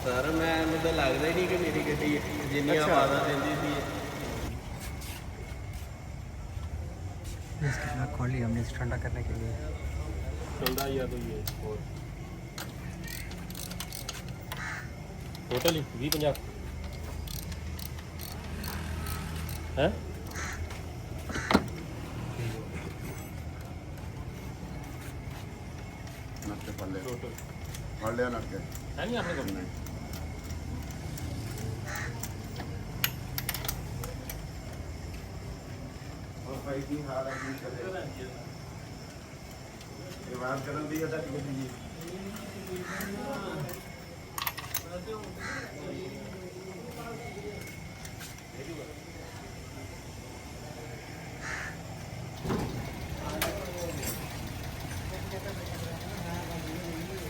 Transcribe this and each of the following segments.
Sir मैं तो लगता ही नहीं कि मेरी गड्डी जिन्नियां आवाज़ां देंदी थी। इसके बाद खोल लिया हमने इसे ठंडा करने के लिए। चलता ही तो ये और टोटल ही 20-50 है। नक्के पल्ले टोटल पढ़ लिया नक्के है नहीं आपने कभी? और भाई की हाल है की चले ये बात करन दी था कि जी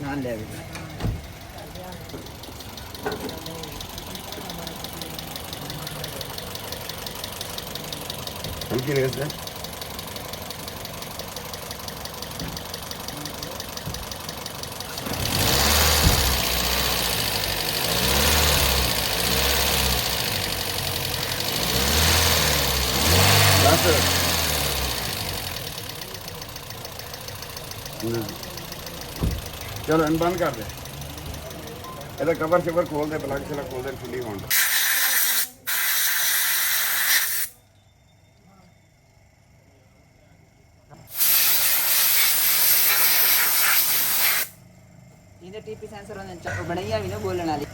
नान ले अभी हल्की रेस है चलो इन बंद कर दे ਇਹਦਾ ਕਵਰ ਸ਼ਵਰ ਖੋਲ ਦੇ ਪਲੱਗ ਸ਼ਲਾ ਖੋਲ ਦੇ ਖੁੱਲੀ ਹੋਣ ਦੇ ਇਹਦੇ ਟੀਪੀ ਸੈਂਸਰ ਉਹਨੇ ਬਣਾਈਆ ਵੀ ਨਾ ਬੋਲਣ ਵਾਲੀ।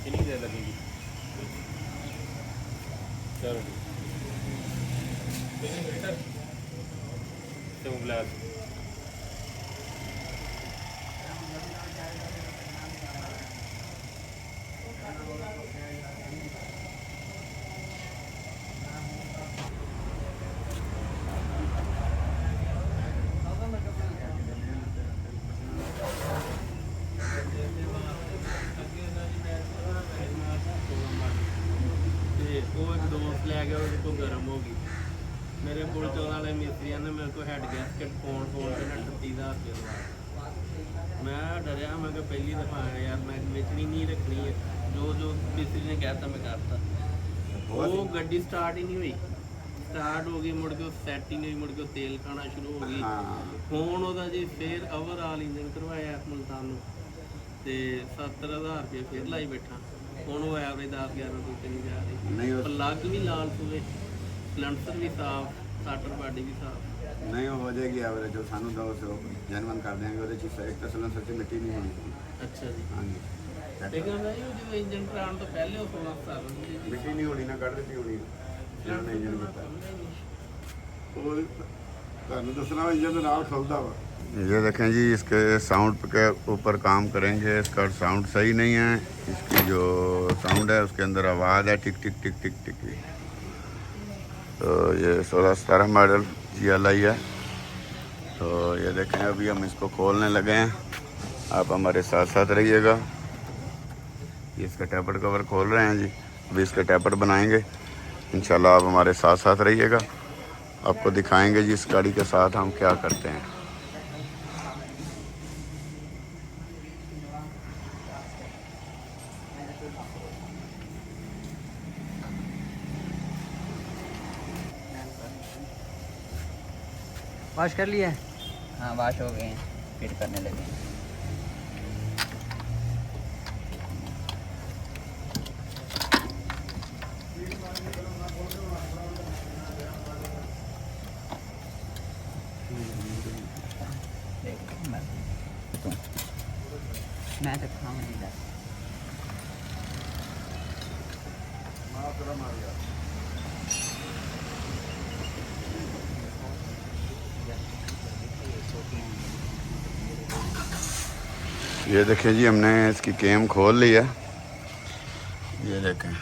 कितनी देर लगेगी? चलो तो ग्लास वो एक दोस्त ले गया उसको गर्म हो गई मेरे को 14 वाले मिस्त्री ने मेरे को हेड गैसकेट फोन के ना 38,000 रुपये दवा। मैं डरिया मैं कि पहली दफ़ा आया यार मैं बेचनी नहीं रखनी है जो जो मिस्त्री ने कहता मैं करता। वो गड्डी स्टार्ट ही नहीं हुई स्टार्ट हो गई मुड़ के सैट ही नहीं मुड़ के तेल खाना शुरू हो गई फोन वह जी फिर ओवरऑल इंजन करवाया मुल्तान तो 70,000 रुपये फिर लाई बैठा ਹੁਣ ਉਹ ਐਵਰੇਜ 10-11 ਤੋਂ ਤੇ ਨਹੀਂ ਜਾ ਰਹੀ ਨਹੀਂ ਪਲੱਗ ਵੀ ਲਾਲ ਸੂਏ ਸਲੈਂਸਰ ਵੀ ਸਾਫ ਸਟਾਰਟਰ ਬਾਡੀ ਵੀ ਸਾਫ ਨਹੀਂ ਹੋ ਜਾਏਗੀ ਐਵਰੇਜ ਜੋ ਸਾਨੂੰ ਦੋ ਸੋ ਜਨਮਨ ਕਰ ਦੇਣਗੇ ਉਹਦੇ ਚ ਇੱਕ ਤਾਂ ਸਿਲੰਡਰ ਚ ਮਿੱਟੀ ਨਹੀਂ ਹੋਣੀ ਅੱਛਾ ਜੀ ਹਾਂਜੀ ਤੇ ਕਹਿੰਦਾ ਜੀ ਜਦੋਂ ਇੰਜਨ ਕਰਾਉਣ ਤੋਂ ਪਹਿਲੇ ਉਹ 16 ਸਾਲ ਹੁੰਦੀ ਮਿੱਟੀ ਨਹੀਂ ਹੋਣੀ ਨਾ ਕੱਢ ਦਿੱਤੀ ਹੋਣੀ ਜਿਹਨਾਂ ਨੇ ਇੰਜਨ ਕੀਤਾ ਉਹ ਤੁਹਾਨੂੰ ਦੱਸਣਾ ਇੰਜਨ ਦੇ ਨਾਲ ਖੁੱਲਦਾ ਵਾ ये देखें जी इसके साउंड के ऊपर काम करेंगे इसका साउंड सही नहीं है इसकी जो साउंड है उसके अंदर आवाज़ है टिक टिक टिक टिक टिक तो ये 16-17 मॉडल GLI है। तो ये देखें अभी हम इसको खोलने लगे हैं आप हमारे साथ साथ रहिएगा। ये इसका टैपर कवर खोल रहे हैं जी अभी इसके टैपर बनाएंगे इंशाल्लाह आप हमारे साथ साथ रहिएगा आपको दिखाएंगे जी इस गाड़ी के साथ हम क्या करते हैं। वॉश कर लिया है। हाँ वाश हो गए हैं, फिट करने लगे हैं। मैं तो खाऊं नहीं था। ये देखें जी, हमने इसकी केम खोल ली है। ये देखें,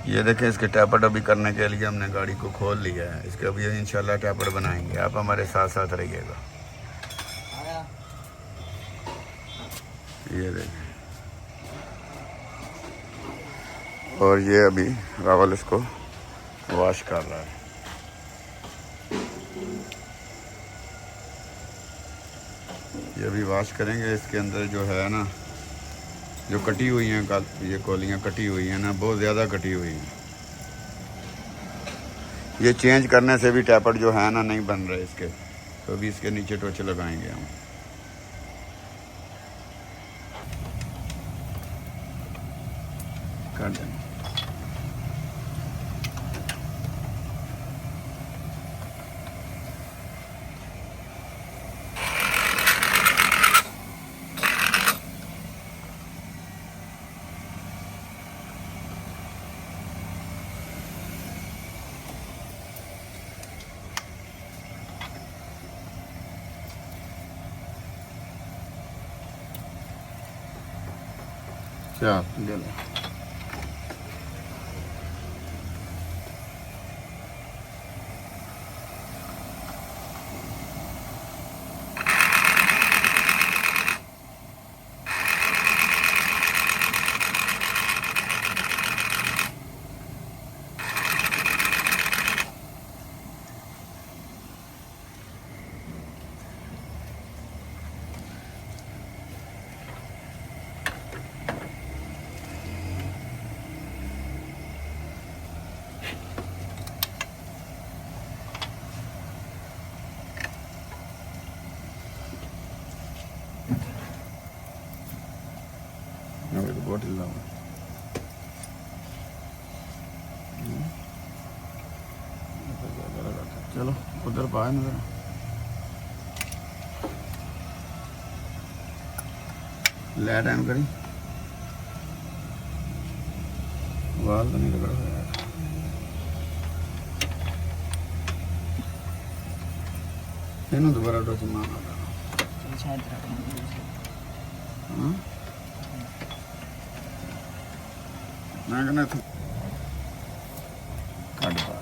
ये देखें, इसके टैपट अभी करने के लिए हमने गाड़ी को खोल लिया है। इसके अभी इंशाल्लाह टैपट बनाएंगे। आप हमारे साथ साथ रहिएगा। ये देखें, और ये अभी रावल इसको वॉश कर रहा है। ये अभी वॉश करेंगे। इसके अंदर जो है ना, जो कटी हुई हैं, ये कोलियाँ कटी हुई हैं ना, बहुत ज़्यादा कटी हुई हैं। ये चेंज करने से भी टैपट जो है ना नहीं बन रहे इसके, तो अभी इसके नीचे टोचे लगाएंगे हम। कर देंगे। चल ले लो। बोतल लाओ। चलो उधर पाए ना जरा। लाइट ऑन करी, वाल तो नहीं लग रहा यार। इन्हों दोबारा डोज मारना था। शायद रखेंगे। हाँ, मैं कहना था काट पा।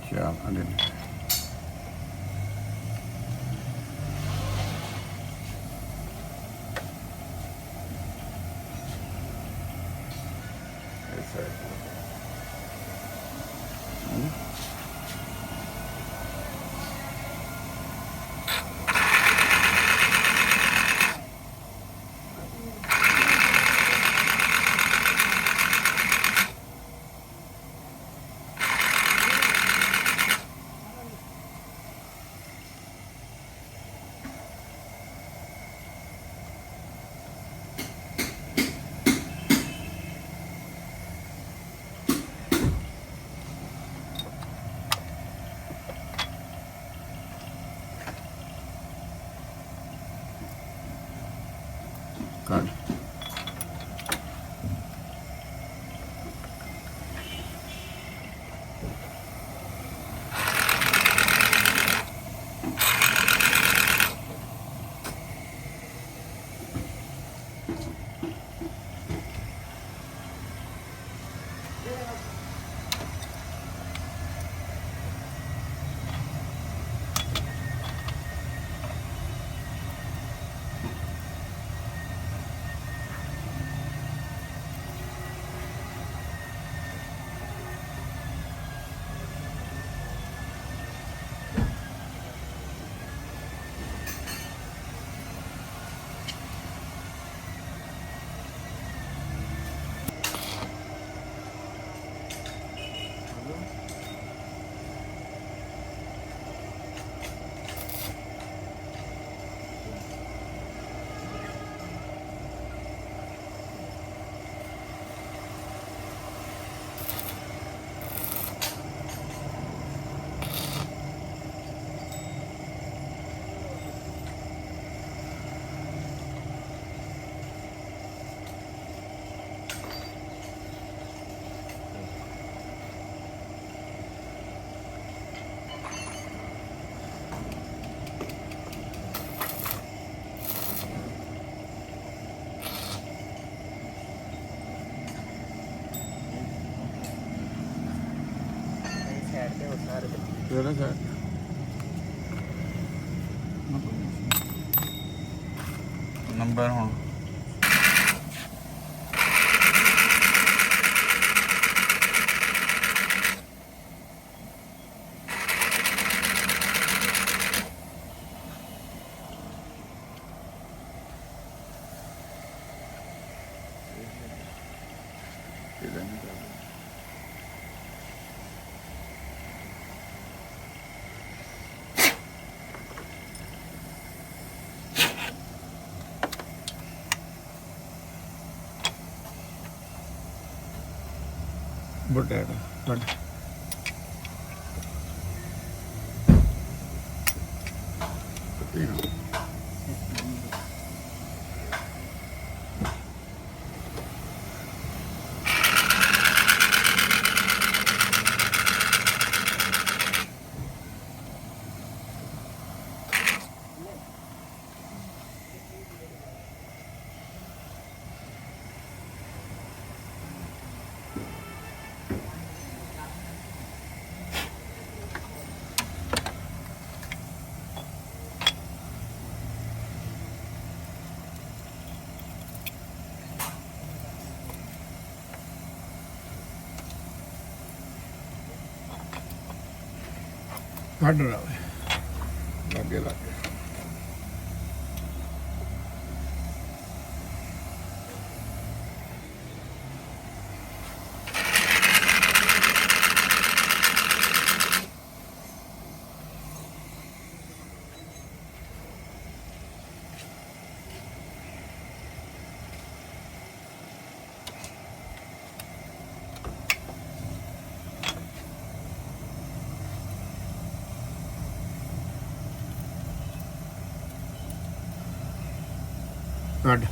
चल अरे ऐसा है। ਕੱਢ ਸਾਈਡ ਤੇ ਉਤਾਰ ਦੇ ਕਿਹੜਾ ਸਰ ਨੰਬਰ ਹੁਣ ਬਟੇਟਾ ਕੱਢ ਕੱਢ ਰਹਾ ਲੱਗੇ ਲੱਗੇ ਕੱਢ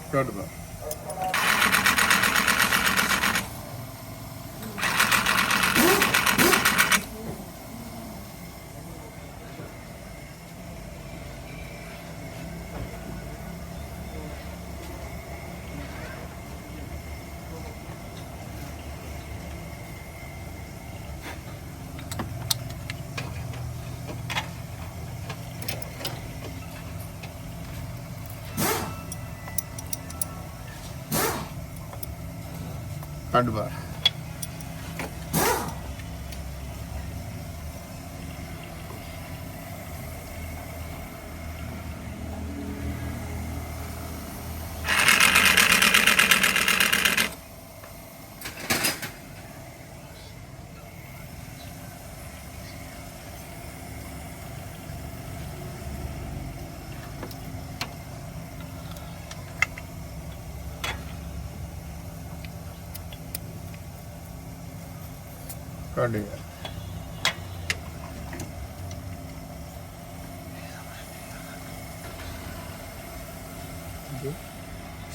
ਕੱਢ ਬਾਹਰ ਕੱਢ ਬਾਹਰ ਕੱਢ ਯਾਰ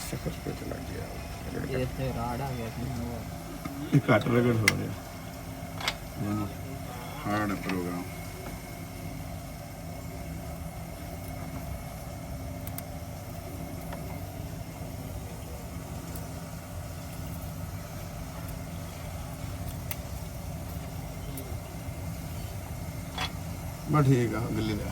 ਸਖਤ पे चला गया ਇਹ ਤੇ ਰਾੜ ਆ ਗਿਆ ਸੀ ਉਹ ये कट रगड़ हो रहा हार्ड प्रोग्राम बस ठीक है दिल्ली का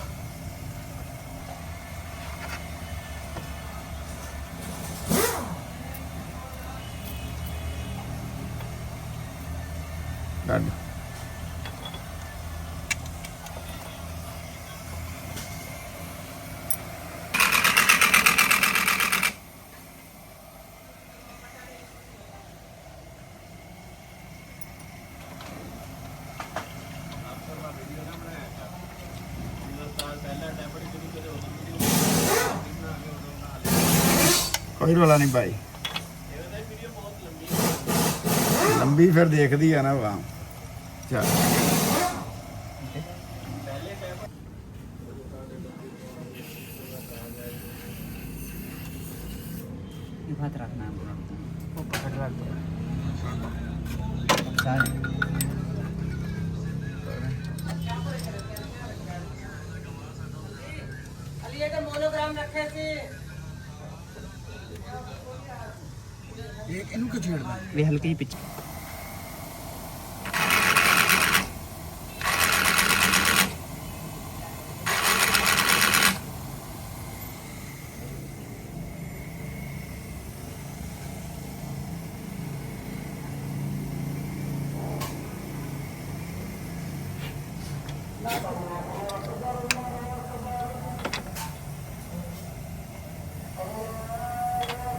डन कोई रोला नहीं भाई लंबी फिर देखती है ना वहाँ चल ये बात रखना है वो पकड़ रख दो सारे अलिए का मोनोग्राम रखे थे एक इनको छेड़ना वे हल्के ही पीछे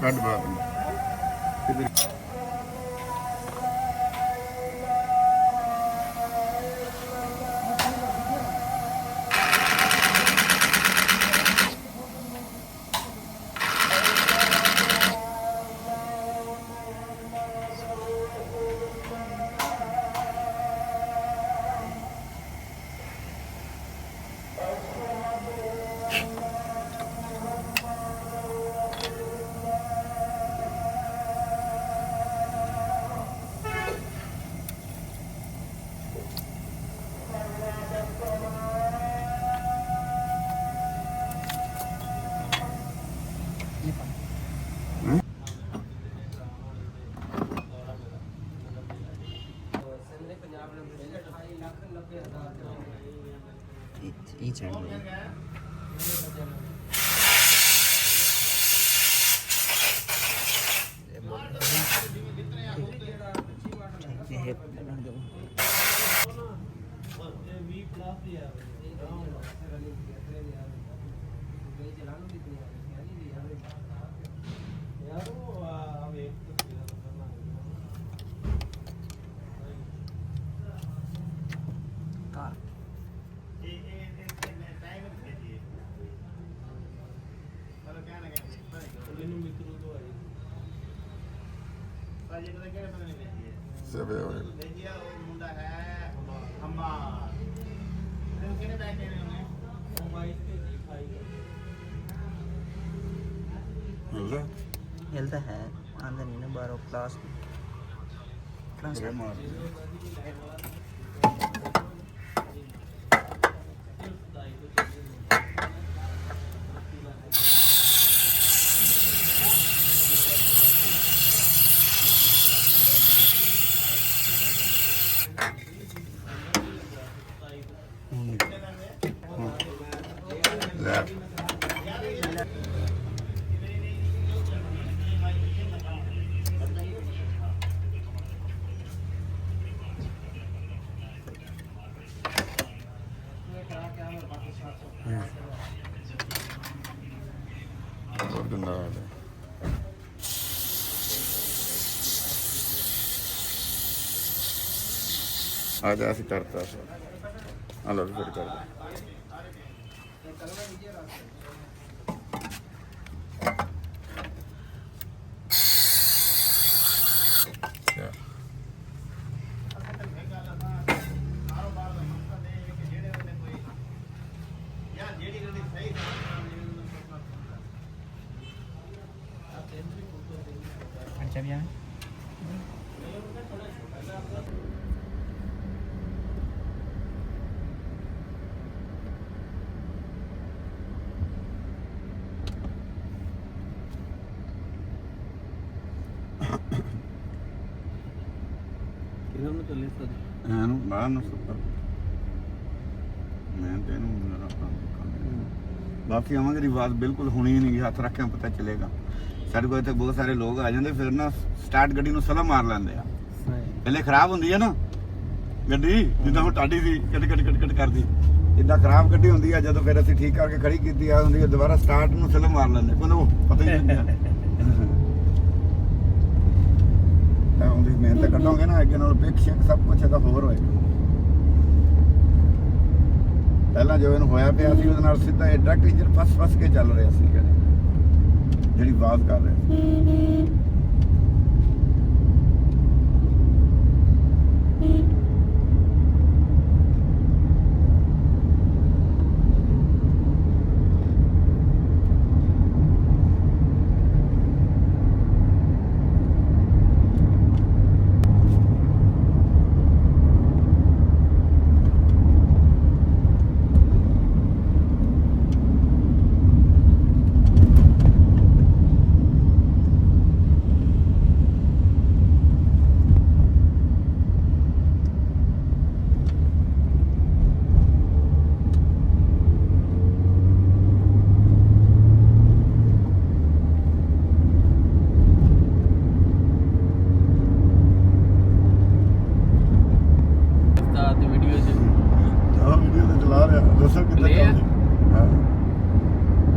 कट बात किधर each end ये कार सब मिलता हिलता है अंदर नहीं ना बारो क्लास मार लेफ्ट बहुत गंदा हाल है आज ऐसे करता सर अलग फिर कर दे ਚਾਬੀਆਂ ਕਿਹਨਾਂ ਨੂੰ ਚੱਲੇ ਸਰ ਇਹਨੂੰ ਬਾਹਰ ਨੂੰ ਸੁੱਕਰ ਮੈਂ ਤੇ ਇਹਨੂੰ ਮੇਰਾ ਕੰਮ ਬਾਕੀ ਆਵਾਂਗੇ ਰਿਵਾਜ਼ ਬਿਲਕੁਲ ਹੋਣੀ ਨਹੀਂ ਹੱਥ ਰੱਖਿਆ ਪਤਾ ਚੱਲੇਗਾ ਸਾਡੇ ਕੋਲ ਇੱਥੇ ਬਹੁਤ ਸਾਰੇ ਲੋਕ ਆ ਜਾਂਦੇ ਫਿਰ ਨਾ ਸਟਾਰਟ ਗੱਡੀ ਨੂੰ ਸਲਮ ਮਾਰ ਲੈਂਦੇ ਆ ਪਹਿਲੇ ਖਰਾਬ ਹੁੰਦੀ ਹੈ ਨਾ ਗੱਡੀ ਜਿੱਦਾਂ ਹੁਣ ਟਾਡੀ ਸੀ ਕਟ ਕਰਦੀ ਇਦਾਂ ਖਰਾਬ ਗੱਡੀ ਹੁੰਦੀ ਆ ਜਦੋਂ ਫਿਰ ਅਸੀਂ ਠੀਕ ਕਰਕੇ ਖੜੀ ਕੀਤੀ ਆ ਹੁੰਦੀ ਦੁਬਾਰਾ ਸਟਾਰਟ ਨੂੰ ਸਲਮ ਮਾਰ ਲੈਂਦੇ ਕੋਈ ਪਤਾ ਹੀ ਨਹੀਂ ਤਾਂ ਉਹਦੀ ਮਿਹਨਤ ਕੱਢੋਗੇ ਨਾ ਅੱਗੇ ਨਾਲ ਪਿਕ ਸ਼ਿਕ ਸਭ ਕੁਝ ਇਹਦਾ ਹੋਰ ਹੋਏਗਾ ਪਹਿਲਾਂ ਜੋ ਇਹਨੂੰ ਹੋਇਆ ਪਿਆ ਸੀ ਉਹਦੇ ਨਾਲ ਸਿੱਧਾ ਇਹ ਡਾਇਰੈਕਟ ਇੰਜਨ ਫਸ ਕੇ ਚੱਲ ਰਿਹਾ ਸੀ ਜਿਹੜੀ ਆਵਾਜ਼ ਕਰ ਰਿਹਾ ਸੀ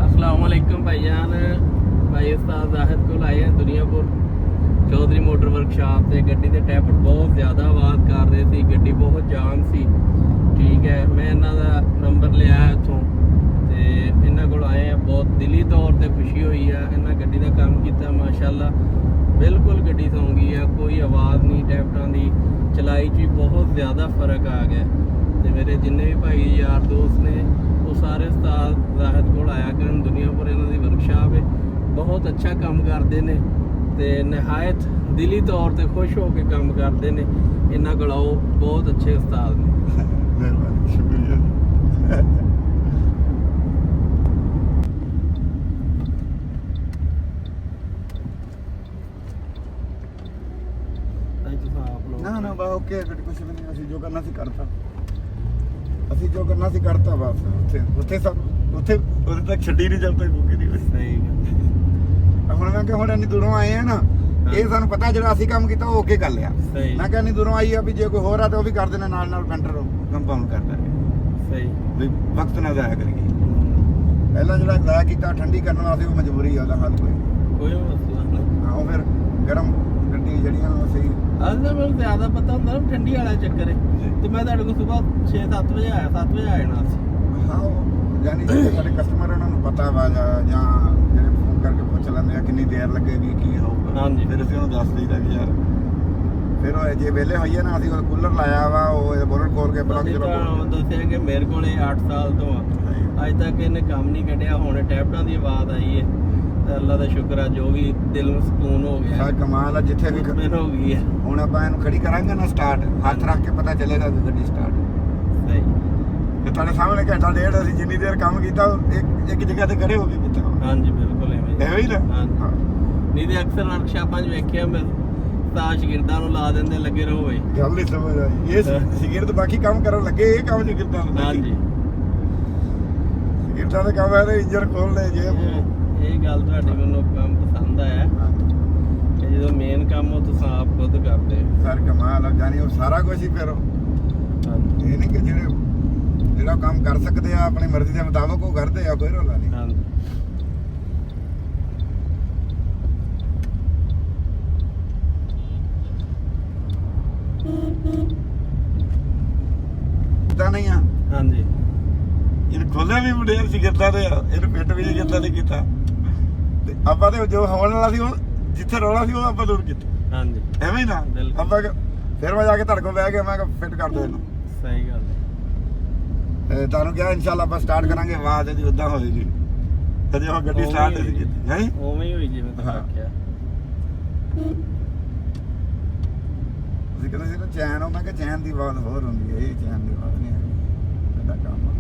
अस्सलामुअलैकुम भाईजान भाई उस्ताद जाहिद को आए हैं दुनियापुर चौधरी मोटर वर्कशॉप से गड्डी के टैपर बहुत ज़्यादा आवाज़ कर रहे थे गड्डी बहुत जाम सी ठीक है मैं इन्हों का नंबर लिया इतों तो इन्हों को आए हैं बहुत दिली तौर पर खुशी हुई है इन्हें गड्डी का काम किया माशाल्लाह बिल्कुल गड्डी सौ गई है कोई आवाज़ नहीं टैपटां की चलाई च बहुत ज़्यादा फ़र्क आ गया तो मेरे जिन्ने भी भाई यार दोस्त ने वो सारे उस्ताद जाहिद को आया करन दुनियापुर इन्हों की वर्कशॉप है बहुत अच्छा काम करते हैं तो नहायत दिली तौर पर खुश हो के काम करते हैं इन्हों को आओ बहुत अच्छे उस्ताद ने शुक्रिया ਨਾ ਨਾ ਬਾ ਓਕੇ ਗੱਡੀ ਕੁਛ ਵੀ ਨਹੀਂ ਅਸੀਂ ਜੋ ਕਰਨਾ ਸੀ ਕਰਤਾ ਅਸੀਂ ਜੋ ਕਰਨਾ ਸੀ ਕਰਤਾ ਬਸ ਉੱਥੇ ਸਭ ਉੱਥੇ ਉਦੋਂ ਤੱਕ ਛੱਡੀ ਨਹੀਂ ਜਦ ਤੱਕ ਮੁੱਕੀ ਨਹੀਂ ਹੋਈ ਸਹੀ ਗੱਲ ਹੁਣ ਮੈਂ ਕਿ ਹੁਣ ਇੰਨੀ ਦੂਰੋਂ ਆਏ ਆ ਨਾ ਇਹ ਸਾਨੂੰ ਪਤਾ ਜਿਹੜਾ ਅਸੀਂ ਕੰਮ ਕੀਤਾ ਉਹ ਓਕੇ ਕਰ ਲਿਆ ਮੈਂ ਕਿਹਾ ਇੰਨੀ ਦੂਰੋਂ ਆਈ ਆ ਵੀ ਜੇ ਕੋਈ ਹੋਰ ਆ ਤਾਂ ਉਹ ਵੀ ਕਰ ਦੇਣਾ ਨਾਲ ਪੈਂਟਰ ਕੰਪਾਊਂਡ ਕਰ ਦਾਂਗੇ ਸਹੀ ਵੀ ਵਕਤ ਨਾ ਜ਼ਾਇਆ ਕਰੀਏ ਪਹਿਲਾਂ ਜਿਹੜਾ ਜ਼ਾਇਆ ਕੀਤਾ ਠੰਡੀ ਕਰਨ ਵਾਸਤੇ ਉਹ ਮਜਬੂਰੀ ਆ ਉਹਦਾ ਹੱਲ ਕੋਈ ਮਸਲਾ ਨਹੀਂ ਉਹ ਫਿਰ ਗਰਮ ਗੱਡੀ ਜਿਹੜੀਆਂ ਉਹ ਸਹੀ ਅੱਜ ਤਾਂ ਮੈਨੂੰ ਜ਼ਿਆਦਾ ਪਤਾ ਹੁੰਦਾ ਨਾ ਠੰਡੀ ਵਾਲਾ ਚੱਕਰ ਹੈ ਤੇ ਮੈਂ ਤੁਹਾਡੇ ਕੋਲ ਸਵੇਰ 6-7 ਵਜੇ ਆਇਆ 7 ਵਜੇ ਆ ਜਾਣਾ ਸੀ ਹਾਂ ਉਹ ਯਾਨੀ ਜਿਹੜੇ ਸਾਡੇ ਕਸਟਮਰ ਉਹਨਾਂ ਨੂੰ ਪਤਾ ਵਾ ਜਾਂ ਜਿਹੜੇ ਫੋਨ ਕਰਕੇ ਪੁੱਛ ਲੈਂਦੇ ਆ ਕਿੰਨੀ ਦੇਰ ਲੱਗੇਗੀ ਕੀ ਹੋਊਗਾ ਹਾਂਜੀ ਫਿਰ ਅਸੀਂ ਉਹਨੂੰ ਦੱਸ ਦਈਦਾ ਕਿ ਯਾਰ ਫਿਰ ਉਹ ਜੇ ਵਿਹਲੇ ਹੋਈਏ ਨਾ ਅਸੀਂ ਉਹ ਕੂਲਰ ਲਾਇਆ ਵਾ ਉਹ ਬੋਲਰ ਖੋਲ ਕੇ ਪਲੱਗ ਜਦੋਂ ਦੱਸਿਆ ਕਿ ਮੇਰੇ ਕੋਲ 8 ਸਾਲ ਤੋਂ ਆ ਅੱਜ ਤੱਕ ਇਹਨੇ ਕੰਮ ਨਹੀਂ ਕੱਢਿਆ ਹੁਣ ਟੈਪਟਾਂ ਦੀ ਆਵਾਜ਼ ਆਈ ਹੈ ਅੱਲਾ ਦਾ ਸ਼ੁਕਰ ਆ ਜੋ ਵੀ ਦਿਲ ਨੂੰ ਸਕੂਨ ਹੋ ਗਿਆ ਸਾ ਕਮਾਲ ਆ ਜਿੱਥੇ ਵੀ ਮੈਨੂੰ ਹੋ ਗਈ ਹੈ ਹੁਣ ਆਪਾਂ ਇਹਨੂੰ ਖੜੀ ਕਰਾਂਗੇ ਨਾ ਸਟਾਰਟ ਹੱਥ ਰੱਖ ਕੇ ਪਤਾ ਚੱਲੇਗਾ ਕਿ ਗੱਡੀ ਸਟਾਰਟ ਸਹੀ ਤੇ ਤੁਹਾਡੇ ਸਾਹਮਣੇ ਘੰਟਾ ਡੇਢ ਅਸੀਂ ਜਿੰਨੀ ਦੇਰ ਕੰਮ ਕੀਤਾ ਇੱਕ ਜਗ੍ਹਾ ਤੇ ਖੜੇ ਹੋ ਕੇ ਕੀਤਾ ਹਾਂਜੀ ਬਿਲਕੁਲ ਐਵੇਂ ਹੀ ਨਾ ਨਹੀਂ ਤੇ ਅਕਸਰ ਵਰਕਸ਼ਾਪਾਂ 'ਚ ਵੇਖਿਆ ਮੈਂ ਤਾਂ ਸ਼ਾਗਿਰਦਾਂ ਨੂੰ ਲਾ ਦਿੰਦੇ ਲੱਗੇ ਰਹੋ ਵੇ ਗੱਲ ਨਹੀਂ ਸਮਝ ਆਈ ਇਹ ਸ਼ਾਗਿਰਦ ਬਾਕੀ ਕੰਮ ਕਰਨ ਲੱਗੇ ਇਹ ਕੰਮ ਸ਼ਾਗਿਰਦਾਂ ਦਾ ਹਾਂਜੀ ਸ਼ਾਗਿਰਦਾਂ ਦਾ ਕੰਮ ਹੈ ਇੰਜਨ ਖੋਲ ਲੈ ਜੇ ਇਹ ਗੱਲ ਤੁਹਾਡੀ ਮੈਨੂੰ ਕੰਮ ਪਸੰਦ ਆਇਆ ਕਿ ਜਦੋਂ ਮੇਨ ਕੰਮ ਉਹ ਤੁਸੀਂ ਆਪ ਖੁਦ ਕਰਦੇ ਸਰ ਕਮਾਲ ਆ ਜਾਨੀ ਉਹ ਸਾਰਾ ਕੁਝ ਹੀ ਫਿਰ ਇਹ ਨਹੀਂ ਕਿ ਜਿਹੜਾ ਕੰਮ ਕਰ ਸਕਦੇ ਆ ਆਪਣੀ ਮਰਜ਼ੀ ਦੇ ਮੁਤਾਬਕ ਉਹ ਕਰਦੇ ਆ ਕੋਈ ਰੌਲਾ ਨਹੀਂ ਹਾਂਜੀ ਤਾਂ ਨਹੀਂ ਆ ਹਾਂਜੀ ਇਹ ਖੋਲਿਆ ਵੀ ਮੁੰਡੇ ਸੀ ਕਿੱਦਾਂ ਦੇ ਇਹਨੂੰ ਫਿੱਟ ਵੀ ਨਹੀਂ ਕਿੱਦਾਂ ਨਹੀਂ ਕੀਤਾ ਤੇ ਆਪਾਂ ਤੇ ਜੋ ਹੋਣ ਵਾਲਾ ਸੀ ਉਹ ਜਿੱਥੇ ਰੌਲਾ ਸੀ ਉਹ ਆਪਾਂ ਦੂਰ ਕੀਤਾ ਹਾਂਜੀ ਐਵੇਂ ਹੀ ਨਾ ਆਪਾਂ ਫਿਰ ਮੈਂ ਜਾ ਕੇ ਤੁਹਾਡੇ ਕੋਲ ਬਹਿ ਕੇ ਮੈਂ ਫਿੱਟ ਕਰ ਦੋ ਇਹਨੂੰ ਸਹੀ ਗੱਲ ਤੇ ਤੁਹਾਨੂੰ ਕਿਹਾ ਇਨਸ਼ਾਅੱਲਾ ਆਪਾਂ ਸਟਾਰਟ ਕਰਾਂਗੇ ਆਵਾਜ਼ ਇਹਦੀ ਉਦਾਂ ਹੋਏਗੀ ਤੇ ਜੇ ਉਹ ਗੱਡੀ ਸਟਾਰਟ ਨਹੀਂ ਕੀਤੀ ਹੈ ਉਵੇਂ ਹੀ ਹੋਈ ਜਿਵੇਂ ਤੁਸੀਂ ਆਖਿਆ ਤੁਸੀਂ ਕਹਿੰਦੇ ਸੀ ਨਾ ਚੈਨ ਉਹ, ਮੈਂ ਕਿਹਾ ਚੈਨ ਦੀ ਆਵਾਜ਼ ਹੋਰ ਹੁੰਦੀ ਹੈ, ਇਹ ਚੈਨ ਦੀ ਆਵਾਜ਼ ਨਹੀਂ ਹੈ ਇਹਦਾ ਕੰਮ ਆ।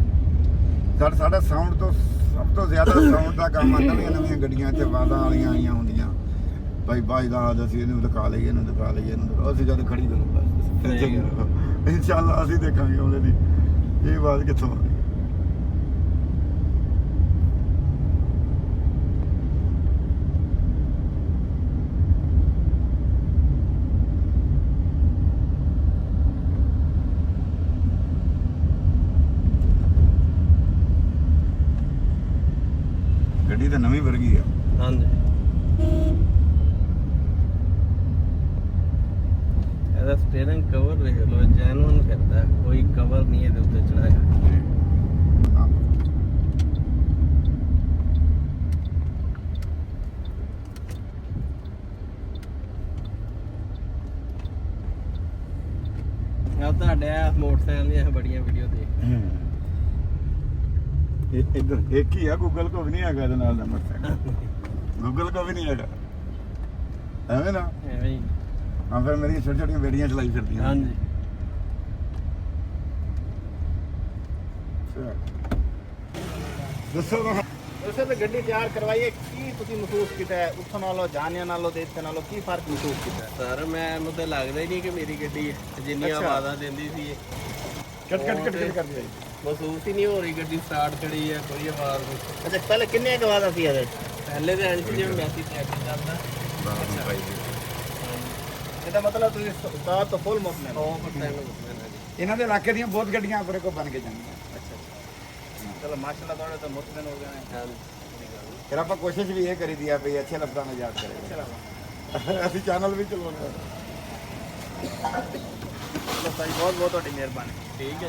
ਸਾਡਾ ਸਾਊਂਡ ਤੋਂ ਸਭ ਤੋਂ ਜ਼ਿਆਦਾ ਸਾਊਂਡ ਦਾ ਕੰਮ ਆ। ਨਵੀਆਂ ਨਵੀਆਂ ਗੱਡੀਆਂ 'ਚ ਆਵਾਜ਼ਾਂ ਵਾਲੀਆਂ ਆਈਆਂ ਹੁੰਦੀਆਂ, ਭਾਈ ਬਾਜਦਾ ਅਸੀਂ ਇਹਨੂੰ ਦਿਖਾ ਲਈਏ, ਇਹਨੂੰ ਦਿਖਾ ਲਈਏ, ਇਹਨੂੰ ਦਿਖਾ, ਅਸੀਂ ਜਦ ਖੜੀ ਕਰੋ ਬਸ ਇਨਸ਼ਾਅੱਲਾ ਅਸੀਂ ਦੇਖਾਂਗੇ ਉਹਦੇ ਦੀ ਇਹ ਆਵਾਜ਼ ਕਿੱਥੋਂ ਆਉਂਦੀ। ਗੱਡੀ ਤਾਂ ਨਵੀਂ ਵਰਗੀ ਆ। ਹਾਂਜੀ, ਇਹਦਾ ਸਟੀਅਰਿੰਗ ਕਵਰ ਦੇਖ ਲਓ, ਜੈਨੂਇਨ ਕਰਦਾ, ਕੋਈ ਕਵਰ ਨਹੀਂ ਇਹਦੇ ਉੱਤੇ ਚੜਾਇਆ। ਆ ਤੁਹਾਡੇ ਆ ਮੋਟਰਸਾਈਕਲ ਦੀਆਂ ਬੜੀਆਂ ਵੀਡੀਓ ਦੇਖ। ਇੱਧਰ ਇੱਕ ਹੀ ਆ, ਗੂਗਲ ਕੋ ਵੀ ਨਹੀਂ ਹੈਗਾ ਇਹਦੇ ਨਾਲ ਦਾ ਮੋਟਰਸਾਈਕਲ, ਗੂਗਲ ਕੋ ਵੀ ਨਹੀਂ ਹੈਗਾ, ਐਵੇਂ ਨਾ। ਐਵੇਂ ਹੀ। ਹਾਂ ਫਿਰ ਮੇਰੀਆਂ ਛੋਟੀਆਂ ਛੋਟੀਆਂ ਬੇੜੀਆਂ ਚਲਾਈ ਫਿਰਦੀਆਂ। ਹਾਂਜੀ, ਦੱਸੋ ਨਾ। वैसे तो गड्डी तैयार करवाई है की ਤੁਸੀਂ ਮਹਿਸੂਸ ਕੀਤਾ ਹੈ ਉੱਥੋਂ ਨਾਲੋਂ ਜਾਣਿਆਂ ਨਾਲੋਂ ਤੇ ਇੱਥੇ ਨਾਲੋਂ ਕੀ ਫਰਕ ਮਹਿਸੂਸ ਕੀਤਾ ਹੈ? ਸਰ ਮੈਨੂੰ ਤਾਂ ਲੱਗਦਾ ਹੀ ਨਹੀਂ ਕਿ ਮੇਰੀ ਗੱਡੀ ਹੈ। ਜਿੰਨੀਆਂ ਅੱਛਾ। ਆਵਾਜ਼ਾਂ ਦਿੰਦੀ ਸੀ ਇਹ ਕਟ ਕਰਦੀ ਆਈ। ਮਹਿਸੂਸ ਹੀ ਨਹੀਂ ਹੋ ਰਹੀ, ਗੱਡੀ ਸਟਾਰਟ ਖੜੀ ਹੈ, ਕੋਈ ਆਵਾਜ਼ ਨਹੀਂ। ਅੱਛਾ ਪਹਿਲੇ ਕਿੰਨੇ ਕੁ ਆਵਾਜ਼ਾਂ ਸੀ ਇਹਦੇ? ਪਹਿਲੇ ਤਾਂ ਐਂ ਸੀ ਜਿਵੇਂ ਮੈਸੇਜ ਚੈੱਕ ਕਰਦਾ। ਇਹਦਾ ਮਤਲਬ ਤੁਸੀਂ ਉਸਤਾਦ ਤੋਂ ਫੁੱਲ ਮੁਤਮਿਨ ਹੋ। 100% ਇਹਨਾਂ ਦੇ ਇਲਾਕੇ ਦੀਆਂ ਬਹੁਤ ਗੱਡੀਆਂ ਆਪਣੇ ਕੋਲ ਬਣ ਕੇ ਜਾਂਦੀਆਂ। ਅੱਛਾ ਚਲੋ ਮਾਸ਼ਾਅੱਲਾ ਤੁਹਾਡੇ ਤਾਂ ਮੁਤਮਿਨ ਹੋ ਗਏ ਨੇ। ਫਿਰ ਆਪਾਂ ਕੋਸ਼ਿਸ਼ ਵੀ ਇਹ ਕਰੀਦੀ ਆ ਵੀ ਅੱਛੇ ਲਫ਼ਜ਼ਾਂ ਨਾਲ ਯਾਦ ਕਰੇ। ਚਲੋ ਅਸੀਂ ਚੈਨਲ ਵੀ ਚਲਾਉਂਦੇ ਭਾਈ ਬਹੁਤ ਬਹੁਤ ਤੁਹਾਡੀ ਮਿਹਰਬਾਨੀ। ਠੀਕ ਹੈ।